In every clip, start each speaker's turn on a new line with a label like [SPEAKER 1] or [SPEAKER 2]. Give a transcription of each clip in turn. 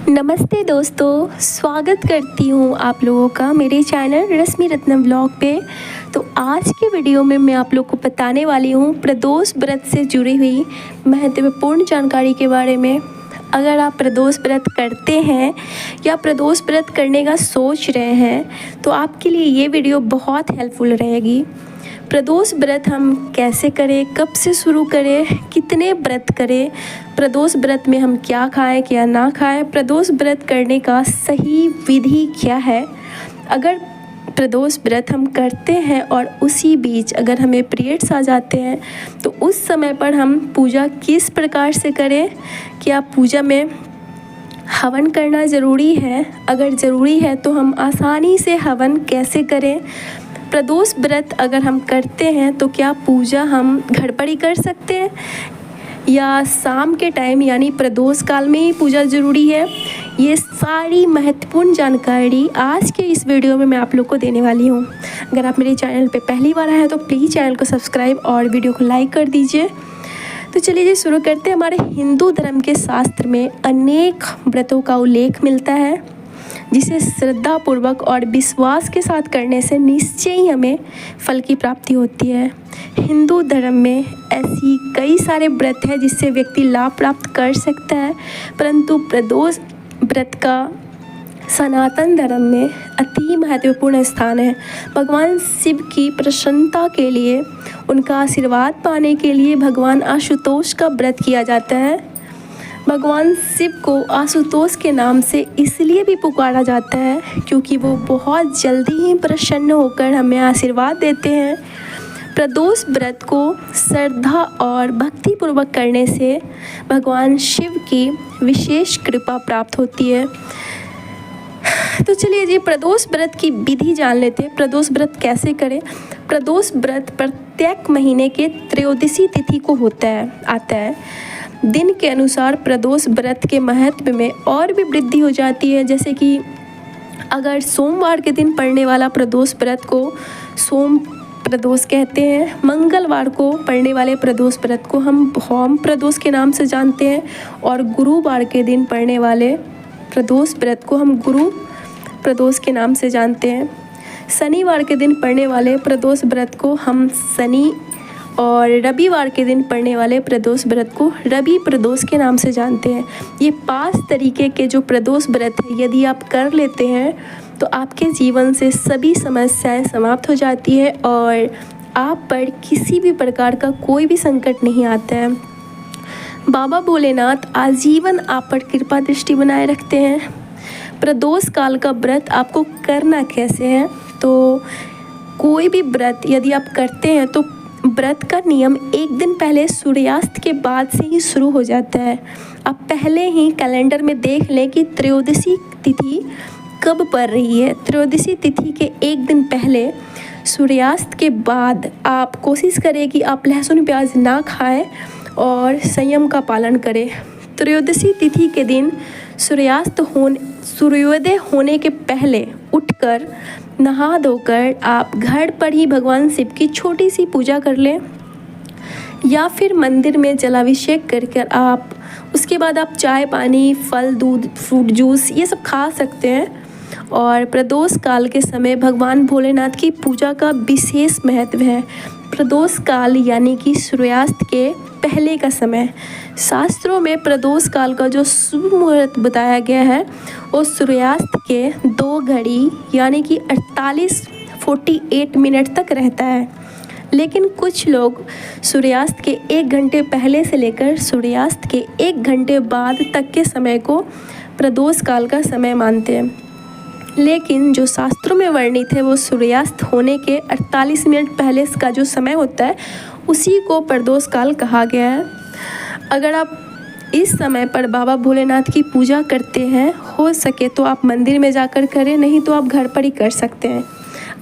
[SPEAKER 1] नमस्ते दोस्तों, स्वागत करती हूँ आप लोगों का मेरे चैनल रश्मि रत्नम व्लॉग पे। तो आज के वीडियो में मैं आप लोग को बताने वाली हूँ प्रदोष व्रत से जुड़ी हुई महत्वपूर्ण जानकारी के बारे में। अगर आप प्रदोष व्रत करते हैं या प्रदोष व्रत करने का सोच रहे हैं तो आपके लिए ये वीडियो बहुत हेल्पफुल रहेगी। प्रदोष व्रत हम कैसे करें, कब से शुरू करें, कितने व्रत करें, प्रदोष व्रत में हम क्या खाएं क्या ना खाएं, प्रदोष व्रत करने का सही विधि क्या है। अगर प्रदोष व्रत हम करते हैं और उसी बीच अगर हमें पीरियड्स आ जाते हैं तो उस समय पर हम पूजा किस प्रकार से करें, क्या पूजा में हवन करना ज़रूरी है, अगर ज़रूरी है तो हम आसानी से हवन कैसे करें। प्रदोष व्रत अगर हम करते हैं तो क्या पूजा हम घर पर ही कर सकते हैं या शाम के टाइम यानी प्रदोष काल में ही पूजा ज़रूरी है। ये सारी महत्वपूर्ण जानकारी आज के इस वीडियो में मैं आप लोग को देने वाली हूँ। अगर आप मेरे चैनल पे पहली बार आए हैं तो प्लीज़ चैनल को सब्सक्राइब और वीडियो को लाइक कर दीजिए। तो चलिए जी शुरू करते हैं। हमारे हिंदू धर्म के शास्त्र में अनेक व्रतों का उल्लेख मिलता है जिसे श्रद्धापूर्वक और विश्वास के साथ करने से निश्चय ही हमें फल की प्राप्ति होती है। हिंदू धर्म में ऐसी कई सारे व्रत हैं जिससे व्यक्ति लाभ प्राप्त कर सकता है, परंतु प्रदोष व्रत का सनातन धर्म में अति महत्वपूर्ण स्थान है। भगवान शिव की प्रसन्नता के लिए, उनका आशीर्वाद पाने के लिए भगवान आशुतोष का व्रत किया जाता है। भगवान शिव को आशुतोष के नाम से इसलिए भी पुकारा जाता है क्योंकि वो बहुत जल्दी ही प्रसन्न होकर हमें आशीर्वाद देते हैं। प्रदोष व्रत को श्रद्धा और भक्तिपूर्वक करने से भगवान शिव की विशेष कृपा प्राप्त होती है। तो चलिए जी प्रदोष व्रत की विधि जान लेते हैं। प्रदोष व्रत कैसे करें। प्रदोष व्रत प्रत्येक महीने के त्रयोदशी तिथि को आता है। दिन के अनुसार प्रदोष व्रत के महत्व में और भी वृद्धि हो जाती है। जैसे कि अगर सोमवार के दिन पड़ने वाला प्रदोष व्रत को सोम प्रदोष कहते हैं, मंगलवार को पड़ने वाले प्रदोष व्रत को हम भौम प्रदोष के नाम से जानते हैं और गुरुवार के दिन पड़ने वाले प्रदोष व्रत को हम गुरु प्रदोष के नाम से जानते हैं। शनिवार के दिन पड़ने वाले प्रदोष व्रत को हम शनि और रविवार के दिन पड़ने वाले प्रदोष व्रत को रवि प्रदोष के नाम से जानते हैं। ये 5 तरीके के जो प्रदोष व्रत है यदि आप कर लेते हैं तो आपके जीवन से सभी समस्याएं समाप्त हो जाती है और आप पर किसी भी प्रकार का कोई भी संकट नहीं आता है। बाबा भोलेनाथ आजीवन आप पर कृपा दृष्टि बनाए रखते हैं। प्रदोष काल का व्रत आपको करना कैसे है, तो कोई भी व्रत यदि आप करते हैं तो व्रत का नियम एक दिन पहले सूर्यास्त के बाद से ही शुरू हो जाता है। आप पहले ही कैलेंडर में देख लें कि त्रयोदशी तिथि कब पड़ रही है। त्रयोदशी तिथि के एक दिन पहले सूर्यास्त के बाद आप कोशिश करें कि आप लहसुन प्याज ना खाएं और संयम का पालन करें। त्रयोदशी तिथि के दिन सूर्योदय होने के पहले उठकर नहा धोकर आप घर पर ही भगवान शिव की छोटी सी पूजा कर लें या फिर मंदिर में जलाभिषेक कर आप उसके बाद आप चाय पानी फल दूध फ्रूट जूस ये सब खा सकते हैं। और प्रदोष काल के समय भगवान भोलेनाथ की पूजा का विशेष महत्व है। प्रदोष काल यानी कि सूर्यास्त के पहले का समय। शास्त्रों में प्रदोष काल का जो शुभ मुहूर्त बताया गया है वो सूर्यास्त के 2 घड़ी यानी कि 48 मिनट तक रहता है। लेकिन कुछ लोग सूर्यास्त के 1 घंटे पहले से लेकर सूर्यास्त के 1 घंटे बाद तक के समय को प्रदोष काल का समय मानते हैं। लेकिन जो शास्त्रों में वर्णित है वो सूर्यास्त होने के 48 मिनट पहले का जो समय होता है उसी को प्रदोष काल कहा गया है। अगर आप इस समय पर बाबा भोलेनाथ की पूजा करते हैं, हो सके तो आप मंदिर में जाकर करें, नहीं तो आप घर पर ही कर सकते हैं।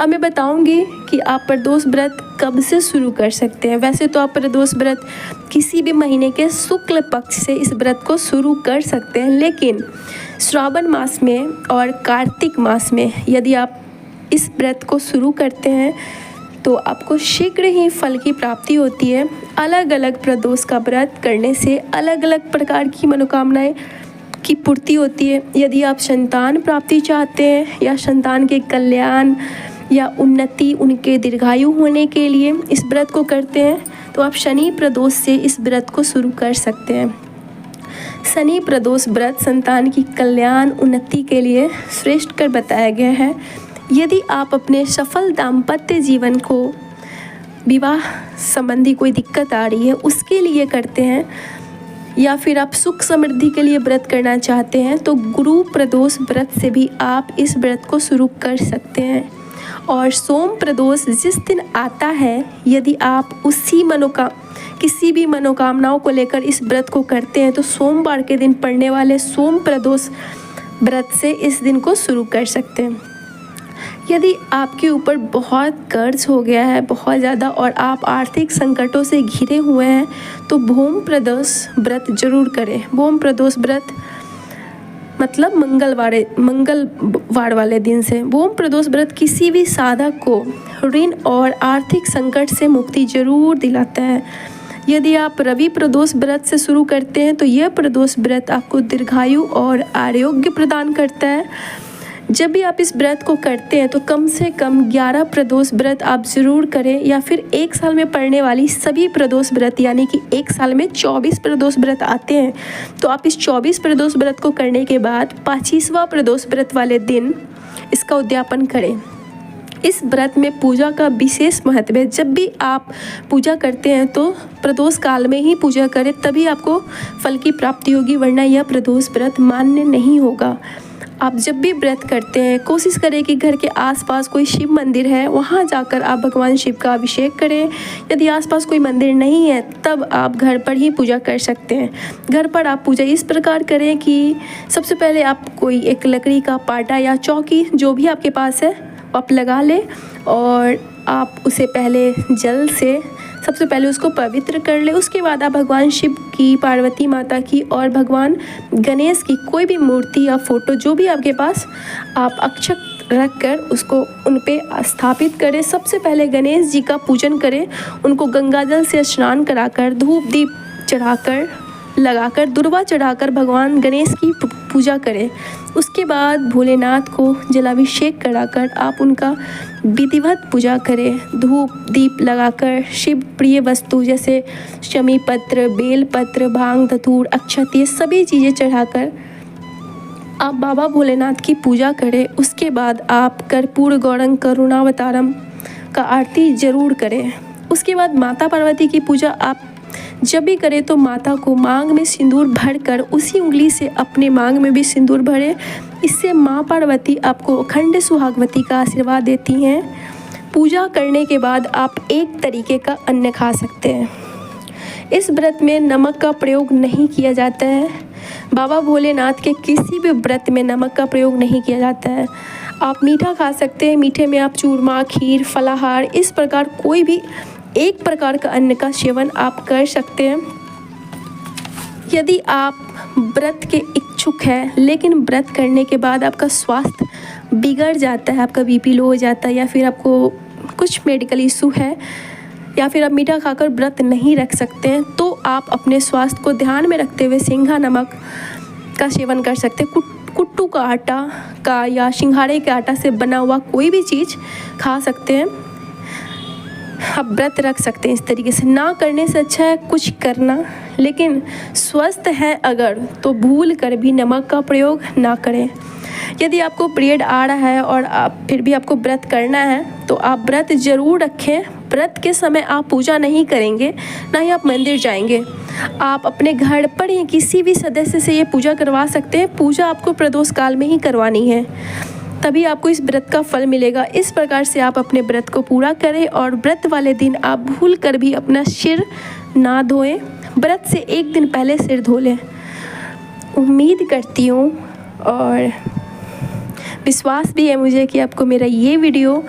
[SPEAKER 1] अब मैं बताऊंगी कि आप प्रदोष व्रत कब से शुरू कर सकते हैं। वैसे तो आप प्रदोष व्रत किसी भी महीने के शुक्ल पक्ष से इस व्रत को शुरू कर सकते हैं, लेकिन श्रावण मास में और कार्तिक मास में यदि आप इस व्रत को शुरू करते हैं तो आपको शीघ्र ही फल की प्राप्ति होती है। अलग अलग प्रदोष का व्रत करने से अलग अलग प्रकार की मनोकामनाएं की पूर्ति होती है। यदि आप संतान प्राप्ति चाहते हैं या संतान के कल्याण या उन्नति, उनके दीर्घायु होने के लिए इस व्रत को करते हैं, तो आप शनि प्रदोष से इस व्रत को शुरू कर सकते हैं। शनि प्रदोष व्रत संतान की कल्याण उन्नति के लिए श्रेष्ठ कर बताया गया है। यदि आप अपने सफल दाम्पत्य जीवन को, विवाह संबंधी कोई दिक्कत आ रही है उसके लिए करते हैं, या फिर आप सुख समृद्धि के लिए व्रत करना चाहते हैं, तो गुरु प्रदोष व्रत से भी आप इस व्रत को शुरू कर सकते हैं। और सोम प्रदोष जिस दिन आता है, यदि आप किसी भी मनोकामनाओं को लेकर इस व्रत को करते हैं, तो सोमवार के दिन पड़ने वाले सोम प्रदोष व्रत से इस दिन को शुरू कर सकते हैं। यदि आपके ऊपर बहुत कर्ज हो गया है, बहुत ज़्यादा, और आप आर्थिक संकटों से घिरे हुए हैं, तो भोम प्रदोष व्रत जरूर करें। भोम प्रदोष व्रत मतलब मंगलवार वाले दिन से। भोम प्रदोष व्रत किसी भी साधक को ऋण और आर्थिक संकट से मुक्ति जरूर दिलाता है। यदि आप रवि प्रदोष व्रत से शुरू करते हैं, तो यह प्रदोष व्रत आपको दीर्घायु और आरोग्य प्रदान करता है। जब भी आप इस व्रत को करते हैं, तो कम से कम 11 प्रदोष व्रत आप ज़रूर करें, या फिर एक साल में पड़ने वाली सभी प्रदोष व्रत, यानी कि एक साल में 24 प्रदोष व्रत आते हैं, तो आप इस 24 प्रदोष व्रत को करने के बाद 25वां प्रदोष व्रत वाले दिन इसका उद्यापन करें। इस व्रत में पूजा का विशेष महत्व है। जब भी आप पूजा करते हैं, तो प्रदोष काल में ही पूजा करें, तभी आपको फल की प्राप्ति होगी, वरना यह प्रदोष व्रत मान्य नहीं होगा। आप जब भी व्रत करते हैं, कोशिश करें कि घर के आसपास कोई शिव मंदिर है, वहाँ जाकर आप भगवान शिव का अभिषेक करें। यदि आसपास कोई मंदिर नहीं है, तब आप घर पर ही पूजा कर सकते हैं। घर पर आप पूजा इस प्रकार करें कि सबसे पहले आप कोई एक लकड़ी का पाटा या चौकी, जो भी आपके पास है, आप लगा लें, और आप उसे पहले जल से सबसे पहले उसको पवित्र कर ले। उसके बाद आप भगवान शिव की, पार्वती माता की और भगवान गणेश की कोई भी मूर्ति या फोटो, जो भी आपके पास, आप अक्षत रख कर उसको उन पे स्थापित करें। सबसे पहले गणेश जी का पूजन करें, उनको गंगा जल से स्नान कराकर, धूप दीप चढ़ाकर, लगाकर, दुर्वा चढ़ाकर भगवान गणेश की पूजा करें। उसके बाद भोलेनाथ को जलाभिषेक कराकर आप उनका विधिवत पूजा करें। धूप दीप लगाकर शिव प्रिय वस्तु जैसे शमी पत्र, बेल पत्र, भांग, धतूर, अक्षत, ये सभी चीज़ें चढ़ाकर आप बाबा भोलेनाथ की पूजा करें। उसके बाद आप कर्पूर गौरंग करुणावतारम का आरती जरूर करें। उसके बाद माता पार्वती की पूजा आप जब भी करें, तो माता को मांग में सिंदूर भरकर उसी उंगली से अपने मांग में भी सिंदूर भरें। इससे माँ पार्वती आपको अखंड सुहागवती का आशीर्वाद देती हैं। पूजा करने के बाद आप एक तरीके का अन्न खा सकते हैं। इस व्रत में नमक का प्रयोग नहीं किया जाता है। बाबा भोलेनाथ के किसी भी व्रत में नमक का प्रयोग नहीं किया जाता है। आप मीठा खा सकते हैं। मीठे में आप चूरमा, खीर, फलाहार, इस प्रकार कोई भी एक प्रकार का अन्न का सेवन आप कर सकते हैं। यदि आप व्रत के इच्छुक हैं, लेकिन व्रत करने के बाद आपका स्वास्थ्य बिगड़ जाता है, आपका बीपी लो हो जाता है, या फिर आपको कुछ मेडिकल इशू है, या फिर आप मीठा खाकर व्रत नहीं रख सकते हैं, तो आप अपने स्वास्थ्य को ध्यान में रखते हुए सिंघा नमक का सेवन कर सकते हैं। कुट्टू का आटा का या सिंघाड़े के आटा से बना हुआ कोई भी चीज़ खा सकते हैं। आप व्रत रख सकते हैं। इस तरीके से ना करने से अच्छा है कुछ करना, लेकिन स्वस्थ है अगर, तो भूल कर भी नमक का प्रयोग ना करें। यदि आपको पीरियड आ रहा है और फिर भी आपको व्रत करना है, तो आप व्रत जरूर रखें। व्रत के समय आप पूजा नहीं करेंगे, ना ही आप मंदिर जाएंगे। आप अपने घर पर ही किसी भी सदस्य से ये पूजा करवा सकते हैं। पूजा आपको प्रदोष काल में ही करवानी है, तभी आपको इस व्रत का फल मिलेगा। इस प्रकार से आप अपने व्रत को पूरा करें, और व्रत वाले दिन आप भूल कर भी अपना सिर ना धोएं। व्रत से एक दिन पहले सिर धो लें। उम्मीद करती हूँ और विश्वास भी है मुझे कि आपको मेरा ये वीडियो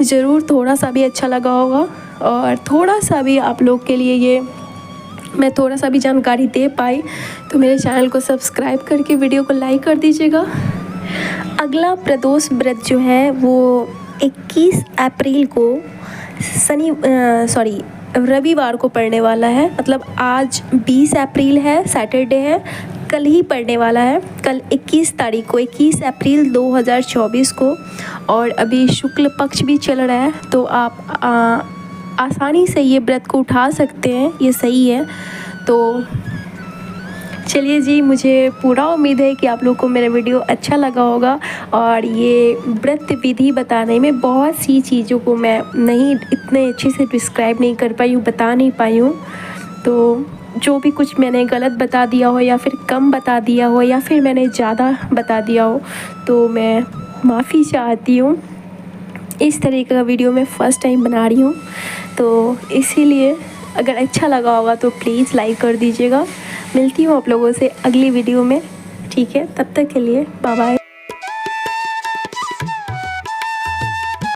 [SPEAKER 1] ज़रूर थोड़ा सा भी अच्छा लगा होगा, और थोड़ा सा भी आप लोग के लिए मैं थोड़ा सा भी जानकारी दे पाई, तो मेरे चैनल को सब्सक्राइब करके वीडियो को लाइक कर दीजिएगा। अगला प्रदोष व्रत जो है वो 21 अप्रैल को रविवार को पड़ने वाला है। मतलब आज 20 अप्रैल है, सैटरडे है, कल ही पड़ने वाला है, कल 21 तारीख को, 21 अप्रैल 2024 को। और अभी शुक्ल पक्ष भी चल रहा है, तो आप आसानी से ये व्रत को उठा सकते हैं, ये सही है। तो चलिए जी, मुझे पूरा उम्मीद है कि आप लोगों को मेरा वीडियो अच्छा लगा होगा। और ये व्रत विधि बताने में बहुत सी चीज़ों को मैं नहीं इतने अच्छे से डिस्क्राइब नहीं कर पाई हूँ, बता नहीं पाई हूँ। तो जो भी कुछ मैंने गलत बता दिया हो या फिर कम बता दिया हो या फिर मैंने ज़्यादा बता दिया हो, तो मैं माफ़ी चाहती हूँ। इस तरीके का वीडियो मैं फ़र्स्ट टाइम बना रही हूँ, तो इसीलिए अगर अच्छा लगा होगा तो प्लीज़ लाइक कर दीजिएगा। मिलती हूँ आप लोगों से अगली वीडियो में, ठीक है? तब तक के लिए बाय बाय।